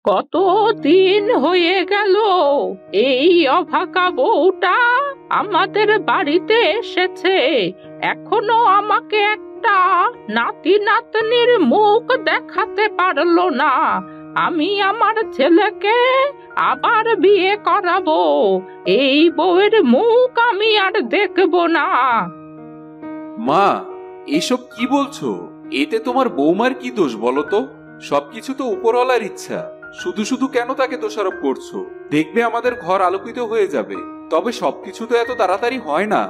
কত দিন হয়ে গেল এই অভাগা বউটা আমাদের বাড়িতে এসেছে, এখনো আমাকে একটা নাতি নাতনির মুখ দেখাতে পারলো না। আমি আমার ছেলেকে আবার বিয়ে করাবো, এই বউয়ের মুখ আমি আর দেখবো না। মা, এসব কি বলছো? এতে তোমার বৌমার কি দোষ বলো তো? সবকিছু তো উপরওয়ালার ইচ্ছা, শুধু শুধু কেন তাকে দোষারোপ করছো? দেখবে আমাদের ঘর আলোকিত হয়ে যাবে। তবে সবকিছু তো এত তাড়াতাড়ি হয় না।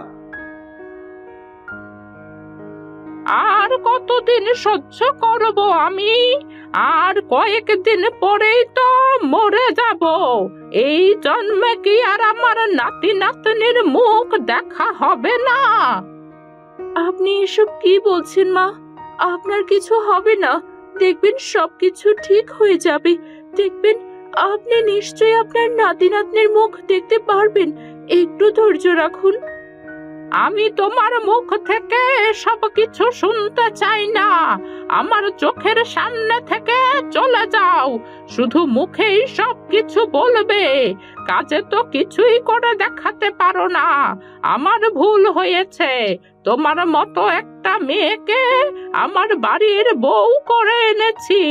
আর কতদিন সহ্য করব আমি? আর কয়েকদিন পরেই তো মরে যাব। এই জন্মে কি আর আমার নাতি নাতনির মুখ দেখা হবে না? আপনি এসব কি বলছেন মা? আপনার কিছু হবে না, দেখবেন সবকিছু ঠিক হয়ে যাবে। দেখবেন আপনি নিশ্চয়ই আপনার নাতি নাতনির মুখ দেখতে পারবেন। একটু ধৈর্য রাখুন। আমি তোমার মুখ থেকে সব কিছু শুনতে চাই না। আমার চোখের সামনে থেকে চলে যাও। শুধু মুখেই সব কিছু বলবে, কাজে তো কিছুই করে দেখাতে পারো না। আমার ভুল হয়েছে, তোমার মতো একটা মেয়েকে আমার বাড়ির বউ করে এনেছি।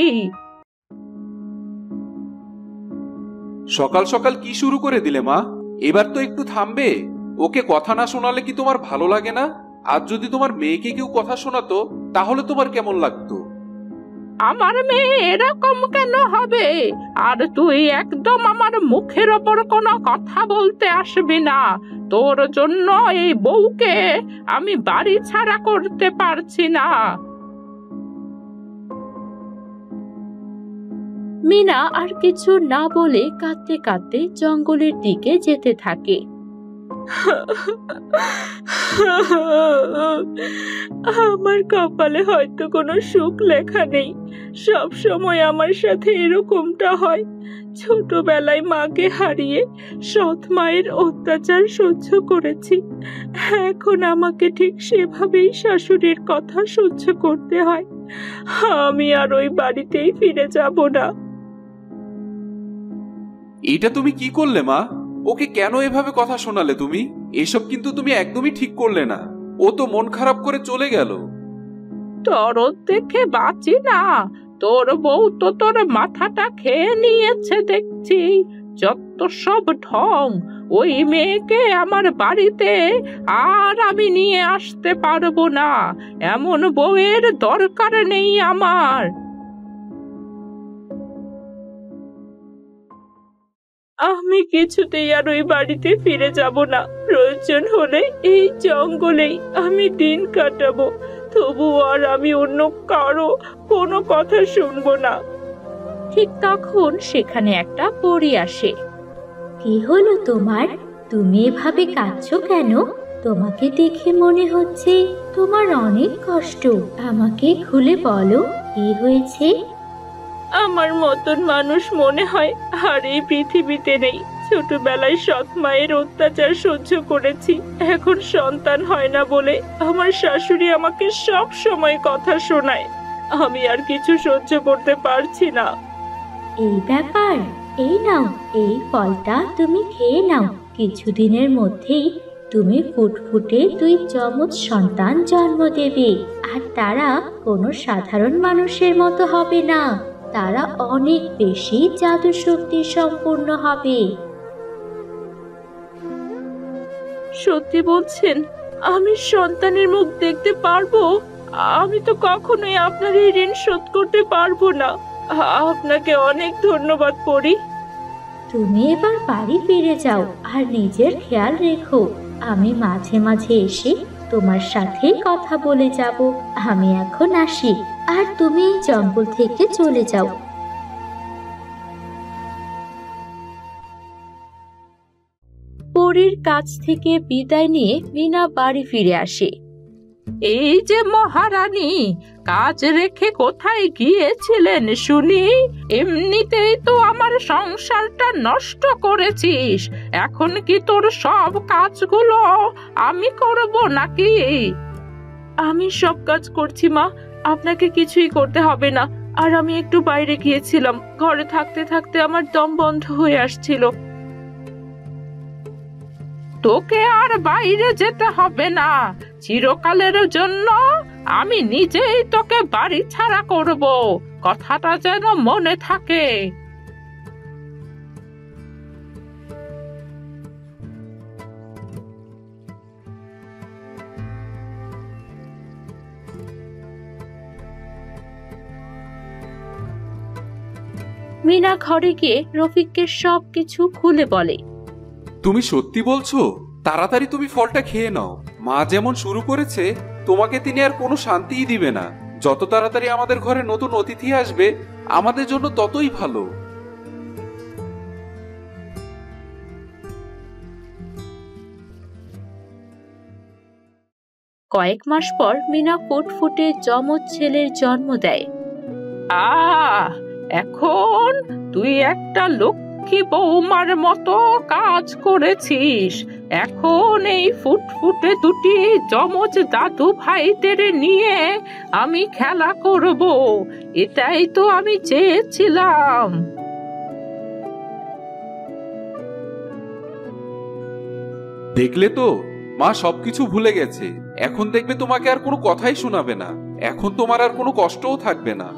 সকাল সকাল কি শুরু করে দিলে মা? এবার তো একটু থামবে। ওকে কথা না শোনালে কি তোমার ভালো লাগে না? আর যদি তোমার মেয়েকে কেউ কথা শোনাতো তাহলে তোমার কেমন লাগতো? আমার মেয়ে এরকম কেন হবে? আর তুই একদম আমার মুখের ওপর কোনো কথা বলতে আসবি না। তোর জন্য এই বউকে আমি বাড়ি ছাড়া করতে পারছি না। মিনা আর কিছু না বলে কাঁদতে কাঁদতে জঙ্গলের দিকে যেতে থাকে। আমার কপালে হয়তো কোনো সুখ লেখা নেই। সব সময় আমার সাথে এরকমটা হয়। ছোটবেলায় মাকে হারিয়ে সৎ মায়ের অত্যাচার সহ্য করেছি, এখন আমাকে ঠিক সেভাবেই শাশুড়ির কথা সহ্য করতে হয়। আমি আর ওই বাড়িতেই ফিরে যাব না। এটা তুমি কি করলে মা? ওকে কেন এভাবে কথা শোনালে তুমি? এসব কিন্তু তুমি একদমই ঠিক করলে না। ও তো মন খারাপ করে চলে গেল। তোর দেখে বাঁচি না। তোর বউ তো তোর মাথাটা খেয়ে নিয়েছে দেখছি। যত সব ঢং! ওই মেয়েকে আমার বাড়িতে আর আমি নিয়ে আসতে পারবো না। এমন বউয়ের দরকার নেই আমার। আমি কিছুতেই আর ওই বাড়িতে ফিরে যাব না। প্রয়োজন হলে এই জঙ্গলেই আমি দিন কাটাবো, তবুও আর আমি অন্য কারো কোনো কথা শুনবো না। ঠিক তখন সেখানে একটা পরী আসে। কি হলো তোমার? তুমি এভাবে কাঁদছো কেন? তোমাকে দেখে মনে হচ্ছে তোমার অনেক কষ্ট। আমাকে খুলে বলো, কি হয়েছে? আমার মতন মানুষ মনে হয় আর এই পৃথিবীতে নেই। ছোটবেলায় সৎ মায়ের অত্যাচার সহ্য করেছি, এখন সন্তান হয় না বলে আমার শাশুড়ি আমাকে সব সময় কথা শোনায়। আমি আর কিছু সহ্য করতে পারছি না। এই ব্যাপার, এই নাও, এই ফলটা তুমি খেয়ে নাও। কিছুদিনের মধ্যেই তুমি ফুটফুটে 2 যমজ সন্তান জন্ম দেবে। আর তারা কোনো সাধারণ মানুষের মতো হবে না, তারা অনেক বেশি জাদু শক্তি সম্পূর্ণ হবে। সত্যি বলছেন? আমি সন্তানের মুখ দেখতে পারবো? আমি তো কখনোই আপনার এই ঋণ শোধ করতে পারবো না। আপনাকে অনেক ধন্যবাদ পরি। তুমি এবার বাড়ি ফিরে যাও আর নিজের খেয়াল রেখো। আমি মাঝে মাঝে এসে তোমার সাথে কথা বলে যাব। আমি এখন আসি, আর তুমি এই জঙ্গল থেকে চলে যাও। পরীর কাছ থেকে বিদায় নিয়ে মিনা বাড়ি ফিরে আসে। এই যে মহারানী, কাজ রেখে কোথায় গিয়েছিলেন শুনি? এমনিতেই তো আমার সংসারটা নষ্ট করেছিস, এখন কি তোর সব কাজগুলো আমি করব নাকি? আমি সব কাজ করছি মা, আপনাকে কিছুই করতে হবে না। আর আমি একটু বাইরে গিয়েছিলাম। ঘরে থাকতে থাকতে আমার দম বন্ধ হয়ে আসছিল। তোকে আর বাইরে যেতে হবে না, চিরকালের জন্য আমি নিজেই তোকে বাড়ি ছাড়া করব, কথাটা যেন মনে থাকে। মিনা ঘরে গিয়ে রফিককে সবকিছু খুলে বলে। তুমি সত্যি বলছো? তাড়াতাড়ি তুমি ফলটা খেয়ে নাও। মা যেমন শুরু করেছে, তোমাকে তিনি আর কোনো শান্তিই দিবে না। যত তাড়াতাড়ি আমাদের ঘরে নতুন অতিথি আসবে, আমাদের জন্য ততই ভালো। কয়েক মাস পর মিনা ফুটফুটে যমজ ছেলের জন্ম দেয়। এখন তুই একটা লক্ষ্মী বৌমার মতো কাজ করেছিস। এখন এই ফুটফুটে দুটি যমজ দাদু ভাইদের নিয়ে আমি খেলা করব, এটাই তো আমি চেয়েছিলাম। দেখলে তো, মা সবকিছু ভুলে গেছে। এখন দেখবে তোমাকে আর কোনো কথাই শোনাবে না। এখন তোমার আর কোনো কষ্টও থাকবে না।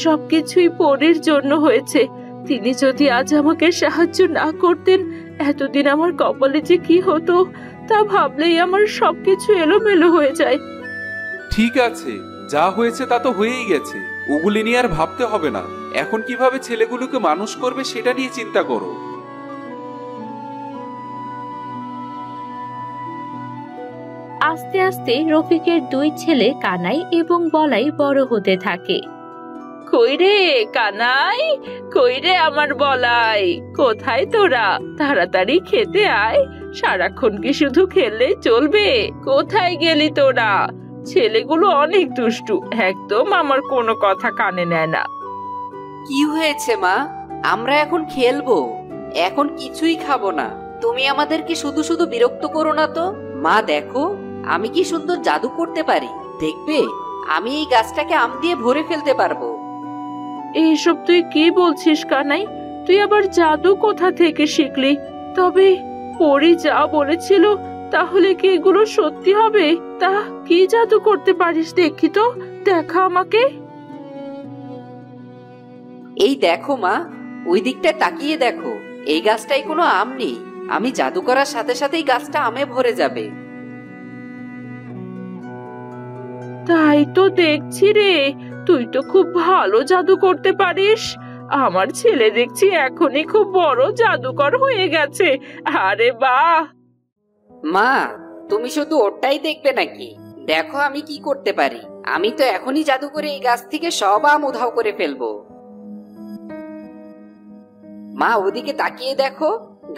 সবকিছুই পরীর জন্য হয়েছে। তিনি যদি আজ আমাকে সাহায্য না করতেন, এতদিন আমার কপালে যে কি হতো তা ভাবলেই আমার সবকিছু এলোমেলো হয়ে যায়। ঠিক আছে, যা হয়েছে তা তো হয়েই গেছে। ওগুলি নিয়ে আর ভাবতে হবে না। এখন কিভাবে ছেলেগুলোকে মানুষ করবে সেটা নিয়ে চিন্তা করো। আস্তে আস্তে রফিকের দুই ছেলে কানাই এবং বলাই বড় হতে থাকে। কই রে কানাই, কই রে আমার বলাই, কোথায় তোরা? তাড়াতাড়ি খেতে আয়। সারাক্ষণ কি শুধু খেললে চলবে? কোথায় গেলি তোরা? ছেলেগুলো অনেক দুষ্টু, একদম আমার কোনো কথা কানে নেয় না। কি হয়েছে মা? আমরা এখন খেলবো, এখন কিছুই খাবো না। তুমি আমাদেরকে শুধু শুধু বিরক্ত করো না তো। মা দেখো, আমি কি সুন্দর জাদু করতে পারি, দেখবে? আমি এই গাছটাকে আম দিয়ে ভরে ফেলতে পারবো। এইসব তুই কি বলছিস কানাই? তুই আবার জাদু কোথা থেকে শিখলি? তবে পরি যা বলেছিল, তাহলে কি এগুলো সত্যি হবে? তা কি জাদু করতে পারিস দেখি তো, দেখা আমাকে। এই দেখো মা, ওই দিকটা তাকিয়ে দেখো। এই গাছটায় কোনো আম নেই। আমি জাদু করার সাথে সাথেই গাছটা আমে ভরে যাবে। তাই তো দেখছি রে, তুই তো খুব ভালো জাদু করতে পারিস। আমার ছেলে দেখছি এখনই খুব বড় জাদুকর হয়ে গেছে। আরে বাহ! মা, তুমি শুধু ওটাই দেখবে নাকি? দেখো আমি কি করতে পারি। আমি তো এখনই জাদু করে এই গাছ থেকে সব আম উধাও করে ফেলবো। মা, ওদিকে তাকিয়ে দেখো,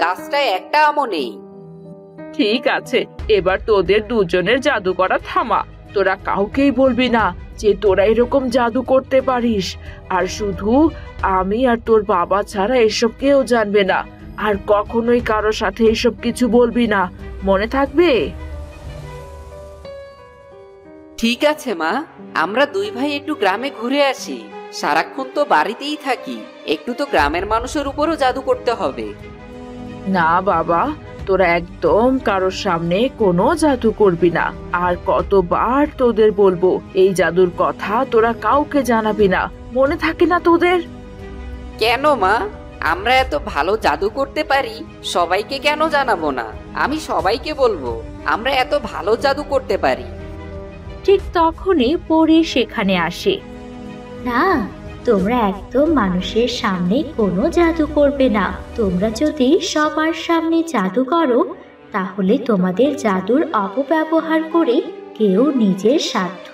গাছটায় একটা আমও নেই। ঠিক আছে, এবার তোদের দুজনের জাদু করা থামা। তোরা কাউকেই বলবি না যে তোরা এরকম জাদু করতে পারিস। আর শুধু আমি আর তোর বাবা ছাড়া এসব কেউ জানবে না। আর কখনোই কারো সাথে এসব কিছু বলবি না, মনে থাকবে? ঠিক আছে মা, আমরা দুই ভাই একটু গ্রামে ঘুরে আসি। সারাক্ষণ তো বাড়িতেই থাকি, একটু তো গ্রামের মানুষের উপরও জাদু করতে হবে। না বাবা, তোরা একদম কারোর সামনে কোনো জাদু করবি না। আর কতবার তোদের বলবো এই জাদুর কথা তোরা কাউকে জানাবি না, মনে থাকে না তোদের? কেন মা? আমরা এত ভালো জাদু করতে পারি, সবাইকে কেন জানাবো না? আমি সবাইকে বলবো আমরা এত ভালো জাদু করতে পারি। ঠিক তখনই পরি সেখানে আসে। না, তোমরা একদম মানুষের সামনে কোনো জাদু করবে না। তোমরা যদি সবার সামনে জাদু করো, তাহলে তোমাদের জাদুর অপব্যবহার করে কেউ নিজের স্বার্থ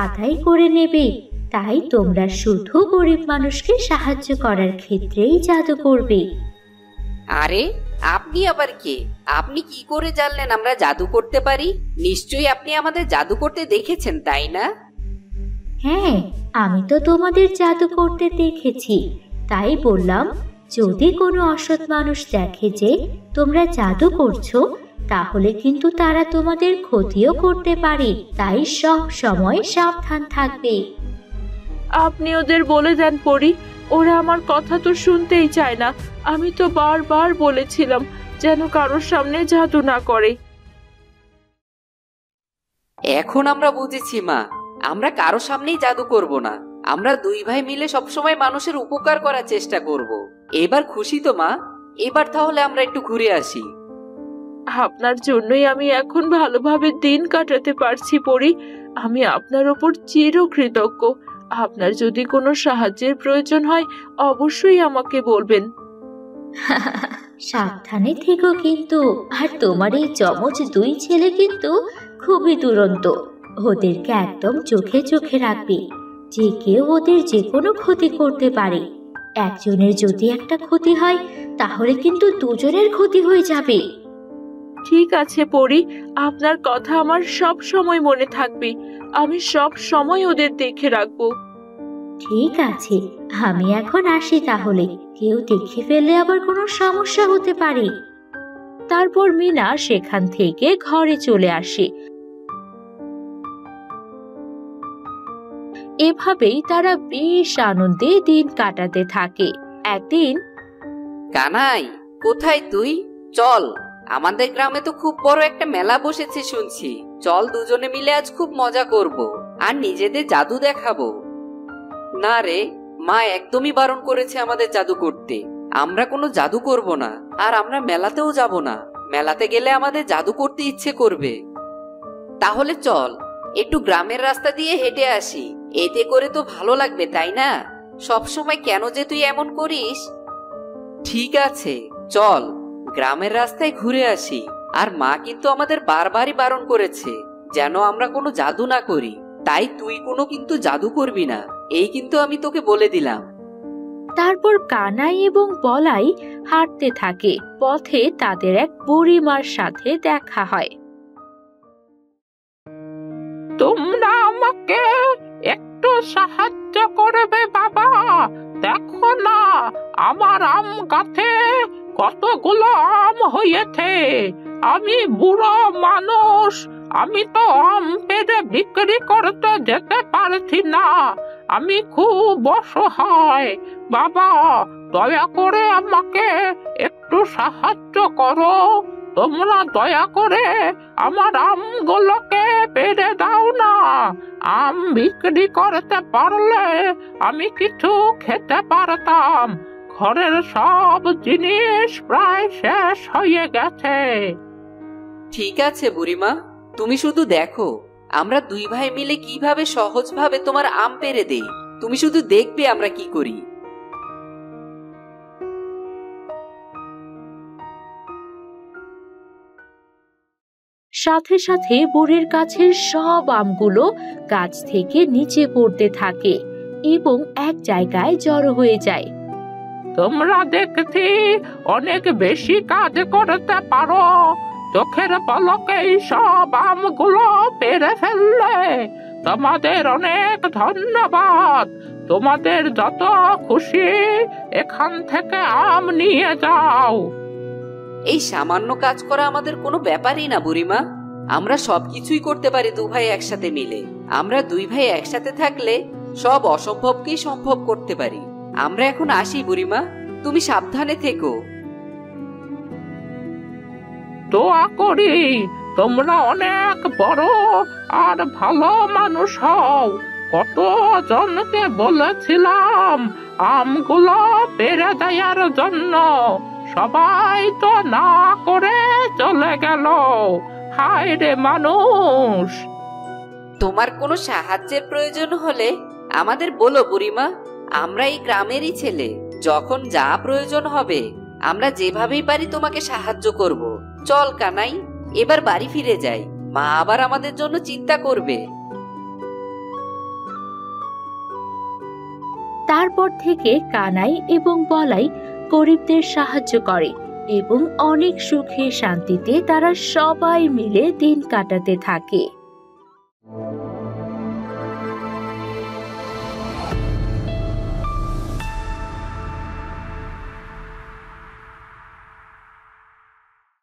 আদায় করে নেবে। তাই তোমরা শুধু গরিব মানুষকে সাহায্য করার ক্ষেত্রেই জাদু করবে। আরে, আপনি আবার কে? আপনি কি করে জানলেন আমরা জাদু করতে পারি? নিশ্চয়ই আপনি আমাদের জাদু করতে দেখেছেন, তাই না? হ্যাঁ, আমি তো তোমাদের জাদু করতে দেখেছি, তাই বললাম যদি কোনো অসৎ মানুষ দেখে যে তোমরা জাদু করছো, তাহলে কিন্তু তারা তোমাদের ক্ষতিও করতে পারে। তাই সব সময় সাবধান থাকবে। আপনি ওদের বলে দেন পরি, ওরা আমার কথা তো শুনতেই চায় না। আমি তো বারবার বলেছিলাম যেন কারোর সামনে জাদু না করে। এখন আমরা বুঝেছি মা, আমরা কারো সামনেই জাদু করব না। আমরা দুই ভাই মিলে সবসময় মানুষের উপকার করার চেষ্টা করব। এবার খুশি তো মা? এবার তাহলে আমরা একটু ঘুরে আসি। আপনার জন্যই আমি এখন ভালোভাবে দিন কাটাতে পারছি পরি। আমি আপনার ওপর চিরকৃতজ্ঞ। আপনার যদি কোনো সাহায্যের প্রয়োজন হয় অবশ্যই আমাকে বলবেন। সাবধানে থেকো কিন্তু। আর তোমার এই যমজ দুই ছেলে কিন্তু খুবই দুরন্ত। ওদেরকে একদম চোখে চোখে রাখবে। যে কেউ ওদের যে কোনো ক্ষতি করতে পারে। একজনের যদি একটা ক্ষতি হয় তাহলে কিন্তু দুজনের ক্ষতি হয়ে যাবে। ঠিক আছে পরি, আপনার কথা আমার সব সময় মনে থাকবে। আমি সব সময় ওদের দেখে রাখবো। ঠিক আছে, আমি এখন আসি তাহলে। কেউ দেখে ফেললে আবার কোনো সমস্যা হতে পারে। তারপর মিনা সেখান থেকে ঘরে চলে আসে। এভাবেই তারা বেশ আনন্দে দিন কাটাতে থাকে। একদিন কানাই, কোথায় তুই? চল, আমাদের গ্রামে তো খুব বড় একটা মেলা বসেছে শুনছি। চল দুজনে মিলে আজ খুব মজা করব আর নিজেদের জাদু দেখাবো। না রে, মা একদমই বারণ করেছে আমাদের জাদু করতে। আমরা কোনো জাদু করব না, আর আমরা মেলাতেও যাব না। মেলাতে গেলে আমাদের জাদু করতে ইচ্ছে করবে। তাহলে চল একটু গ্রামের রাস্তা দিয়ে হেঁটে আসি। এতে করে তো ভালো লাগবে, তাই না? সবসময় কেন যে তুই এমন করিস? ঠিক আছে, চল গ্রামের রাস্তায় ঘুরে আসি। আর মা কিন্তু আমাদের বারবারই বারণ করেছে যেন আমরা কোনো জাদু না করি। তাই তুই কোনো কিন্তু জাদু করবি না, এই কিন্তু আমি তোকে বলে দিলাম। তারপর কানাই এবং বলাই হাঁটতে থাকে। পথে তাদের এক বুড়িমার সাথে দেখা হয়। তোমরা আমাকে একটু সাহায্য করবে বাবা? দেখো না আমার আম গাছে কতগুলো আম হয়েছে। আমি বুড়ো মানুষ, আমি তো আম পেড়ে বিক্রি করতে যেতে পারছি না। আমি খুব অসহায়। বাবা, দয়া করে আমাকে একটু সাহায্য করো। তোমরা দয়া করে আমার আমগুলোকে পেড়ে দাও না। আম বিক্রি করতে পারলে আমি কিছু খেতে পারতাম। ঘরের সব জিনিস প্রায় শেষ হয়ে গেছে। ঠিক আছে বুড়িমা, তুমি শুধু দেখো আমরা দুই ভাই মিলে কিভাবে সহজভাবে তোমার আম পেড়ে দেই। তুমি শুধু দেখবে আমরা কি করি। সাথে সাথে বুড়ির কাছের সব আমগুলো গাছ থেকে নিচে পড়তে থাকে এবং এক জায়গায় জড়ো হয়ে যায়। তোমরা দেখছি অনেক বেশি কাজ করতে পারো। চোখের পলকেই সব আমগুলো পেড়ে ফেললে। তোমাদের অনেক ধন্যবাদ। তোমাদের যত খুশি এখান থেকে আম নিয়ে যাও। এই সামান্য কাজ করা আমাদের কোনো ব্যাপারই না বুড়িমা। আমরা সবকিছুই করতে পারি দু ভাই একসাথে মিলে। আমরা দুই ভাই একসাথে থাকলে সব অসম্ভবকেই সম্ভব করতে পারি। আমরা এখন আসি বুড়িমা, তুমি সাবধানে থেকো। দোয়া করি তোমরা অনেক বড় আর ভালো মানুষ হও। কত জনকে বলেছিলাম আমগুলো পেড়ে দেওয়ার জন্য, সবাই তো না করে চলে গেল। হায় রে মানুষ! তোমার কোনো সাহায্যের প্রয়োজন হলে আমাদের বলো বুড়িমা। আমরা এই গ্রামেরই ছেলে। যখন যা প্রয়োজন হবে আমরা যেভাবেই পারি তোমাকে সাহায্য করব। চল কানাই, এবার বাড়ি ফিরে যাই। মা আবার আমাদের জন্য চিন্তা করবে। তারপর থেকে কানাই এবং বলাই গরিবদের সাহায্য করে এবং অনেক সুখে শান্তিতে তারা সবাই মিলে দিন কাটাতে থাকে।